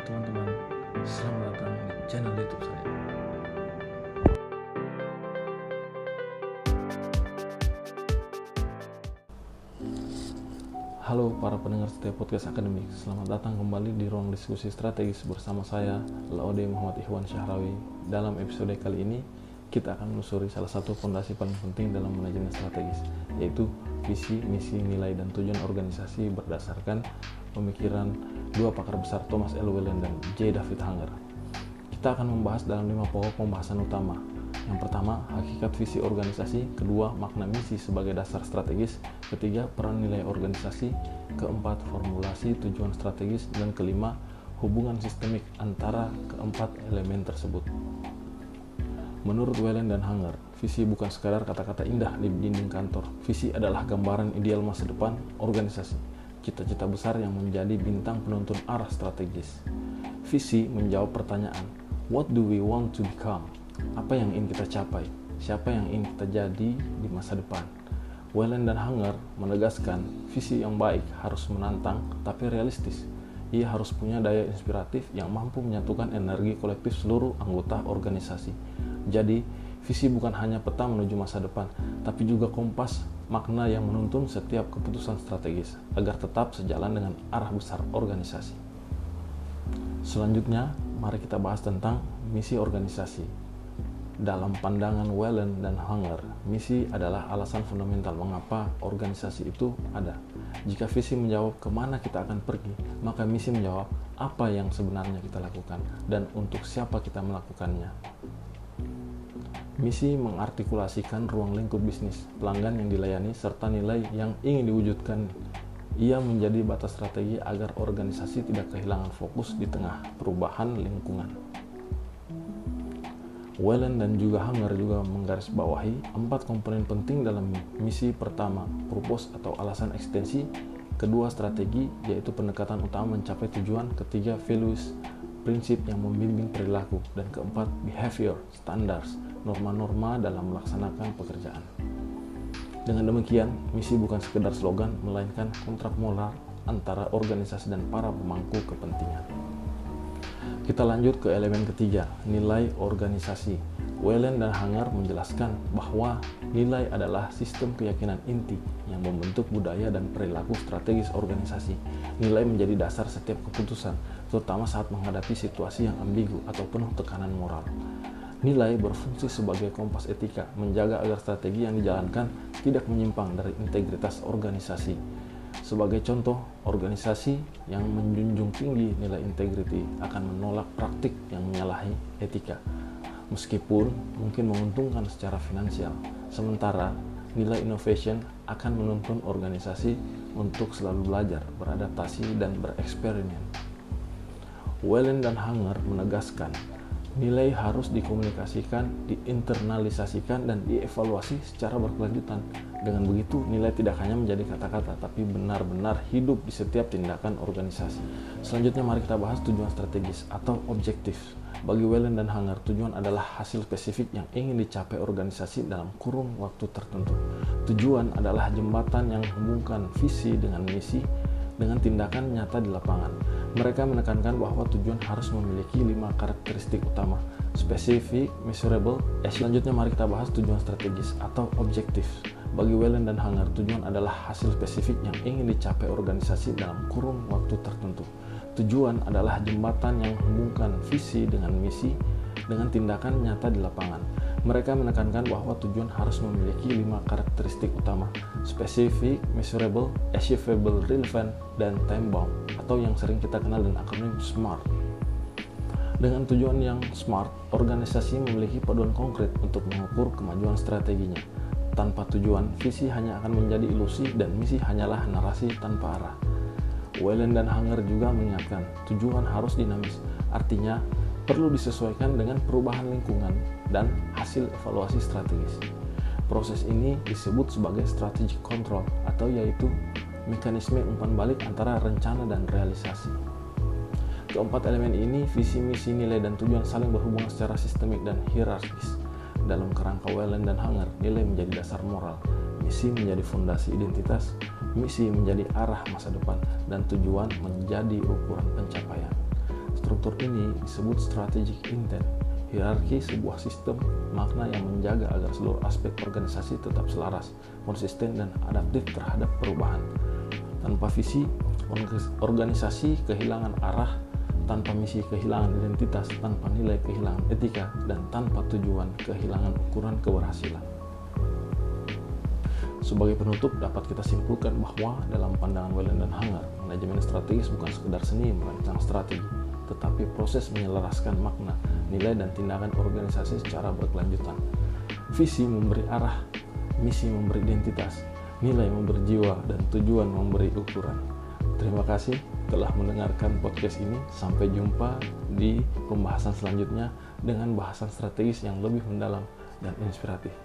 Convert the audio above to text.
teman-teman, selamat datang di channel YouTube saya. Halo para pendengar setia podcast akademik, selamat datang kembali di ruang diskusi strategis bersama saya, Laode Muhammad Ikhwan Syahrawi. Dalam episode kali ini, kita akan menelusuri salah satu fondasi paling penting dalam manajemen strategis, yaitu visi, misi, nilai, dan tujuan organisasi berdasarkan pemikiran dua pakar besar Thomas L. Whelan dan J. David Hanger. Kita akan membahas dalam 5 pokok pembahasan utama. Yang pertama, hakikat visi organisasi. Kedua, makna misi sebagai dasar strategis. Ketiga, peran nilai organisasi. Keempat, formulasi tujuan strategis. Dan kelima, hubungan sistemik antara keempat elemen tersebut. Menurut Whelan dan Hanger, visi bukan sekadar kata-kata indah di dinding kantor. Visi adalah gambaran ideal masa depan organisasi, cita-cita besar yang menjadi bintang penuntun arah strategis. Visi menjawab pertanyaan, what do we want to become? Apa yang ingin kita capai? Siapa yang ingin kita jadi di masa depan? Whelan dan Hanger menegaskan, visi yang baik harus menantang tapi realistis. Ia harus punya daya inspiratif yang mampu menyatukan energi kolektif seluruh anggota organisasi. Jadi, visi bukan hanya peta menuju masa depan, tapi juga kompas makna yang menuntun setiap keputusan strategis agar tetap sejalan dengan arah besar organisasi. Selanjutnya, mari kita bahas tentang misi organisasi. Dalam pandangan Whelan dan Hanger, misi adalah alasan fundamental mengapa organisasi itu ada. Jika visi menjawab kemana kita akan pergi, maka misi menjawab apa yang sebenarnya kita lakukan dan untuk siapa kita melakukannya. Misi mengartikulasikan ruang lingkup bisnis, pelanggan yang dilayani, serta nilai yang ingin diwujudkan. Ia menjadi batas strategi agar organisasi tidak kehilangan fokus di tengah perubahan lingkungan. Whelan dan juga Hanger juga menggarisbawahi 4 komponen penting dalam misi. Pertama, purpose atau alasan ekstensi. Kedua, strategi, yaitu pendekatan utama mencapai tujuan. Ketiga, values, prinsip yang membimbing perilaku. Dan keempat, behavior, standards, norma-norma dalam melaksanakan pekerjaan. Dengan demikian, misi bukan sekedar slogan, melainkan kontrak moral antara organisasi dan para pemangku kepentingan. Kita lanjut ke elemen ketiga, nilai organisasi. Whelan dan Hanger menjelaskan bahwa nilai adalah sistem keyakinan inti yang membentuk budaya dan perilaku strategis organisasi. Nilai menjadi dasar setiap keputusan, terutama saat menghadapi situasi yang ambigu atau penuh tekanan moral. Nilai berfungsi sebagai kompas etika, menjaga agar strategi yang dijalankan tidak menyimpang dari integritas organisasi. Sebagai contoh, organisasi yang menjunjung tinggi nilai integriti akan menolak praktik yang menyalahi etika, meskipun mungkin menguntungkan secara finansial. Sementara, nilai innovation akan menuntun organisasi untuk selalu belajar, beradaptasi, dan bereksperimen. Whelan dan Hanger menegaskan, nilai harus dikomunikasikan, diinternalisasikan, dan dievaluasi secara berkelanjutan. Dengan begitu, nilai tidak hanya menjadi kata-kata, tapi benar-benar hidup di setiap tindakan organisasi. Selanjutnya, mari kita bahas tujuan strategis atau objektif. Bagi Whelan dan Hanger, tujuan adalah hasil spesifik yang ingin dicapai organisasi dalam kurun waktu tertentu. Tujuan adalah jembatan yang menghubungkan visi dengan misi dengan tindakan nyata di lapangan. Mereka menekankan bahwa tujuan harus memiliki 5 karakteristik utama: spesifik, measurable. Selanjutnya mari kita bahas tujuan strategis atau objektif. Bagi Whelan dan Hanger, tujuan adalah hasil spesifik yang ingin dicapai organisasi dalam kurun waktu tertentu. Tujuan adalah jembatan yang menghubungkan visi dengan misi dengan tindakan nyata di lapangan. Mereka menekankan bahwa tujuan harus memiliki 5 karakteristik utama: spesifik, measurable, achievable, relevant, dan time-bound, atau yang sering kita kenal dengan akronim SMART. Dengan tujuan yang SMART, organisasi memiliki paduan konkret untuk mengukur kemajuan strateginya. Tanpa tujuan, visi hanya akan menjadi ilusi dan misi hanyalah narasi tanpa arah. Whelan dan Hanger juga mengingatkan, tujuan harus dinamis, artinya perlu disesuaikan dengan perubahan lingkungan dan hasil evaluasi strategis. Proses ini disebut sebagai strategic control, atau yaitu mekanisme umpan balik antara rencana dan realisasi. Keempat elemen ini, visi, misi, nilai, dan tujuan saling berhubungan secara sistemik dan hierarkis. Dalam kerangka Whelan dan Hanger, nilai menjadi dasar moral, misi menjadi fondasi identitas, misi menjadi arah masa depan, dan tujuan menjadi ukuran pencapaian. Struktur struktur ini disebut strategic intent. Hierarki sebuah sistem makna yang menjaga agar seluruh aspek organisasi tetap selaras, konsisten, dan adaptif terhadap perubahan. Tanpa visi, organisasi kehilangan arah, tanpa misi kehilangan identitas, tanpa nilai kehilangan etika, dan tanpa tujuan kehilangan ukuran keberhasilan. Sebagai penutup, dapat kita simpulkan bahwa dalam pandangan Whelan dan Hanger, manajemen strategis bukan sekedar seni merancang strategi, tetapi proses menyelaraskan makna, nilai, dan tindakan organisasi secara berkelanjutan. Visi memberi arah, misi memberi identitas, nilai memberi jiwa, dan tujuan memberi ukuran. Terima kasih telah mendengarkan podcast ini. Sampai jumpa di pembahasan selanjutnya dengan bahasan strategis yang lebih mendalam dan inspiratif.